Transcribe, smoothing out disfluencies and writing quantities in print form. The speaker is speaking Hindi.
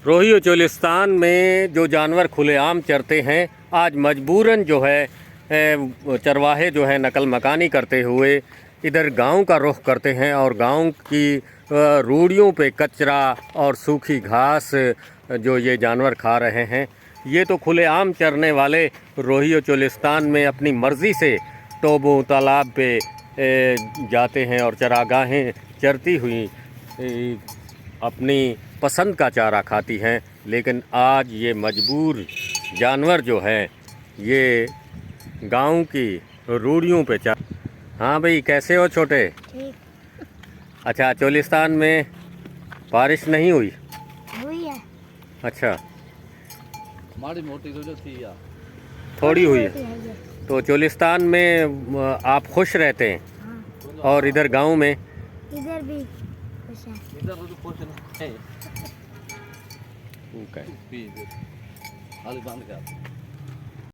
रोही और चोलिस्तान में जो जानवर खुलेआम चरते हैं, आज मजबूरन जो है चरवाहे जो है नकल मकानी करते हुए इधर गांव का रुख करते हैं और गांव की रूढ़ियों पे कचरा और सूखी घास जो ये जानवर खा रहे हैं। ये तो खुलेआम चरने वाले रोही और चोलिस्तान में अपनी मर्ज़ी से टोबों तालाब पे जाते हैं और चरागाहें चरती हुई अपनी पसंद का चारा खाती हैं। लेकिन आज ये मजबूर जानवर जो है ये गांव की रूढ़ियों पे हाँ भाई, कैसे हो छोटे? ठीक। अच्छा, चोलिस्तान में बारिश नहीं हुई? हुई है। अच्छा, माड़ी मोटी तो जो थी यार, थोड़ी हुई है। तो चोलिस्तान में आप खुश रहते हैं? हाँ। और इधर गांव में? इधर भी खुश है। इधर तो कुछ नहीं है। ठीक है। आलू बांध के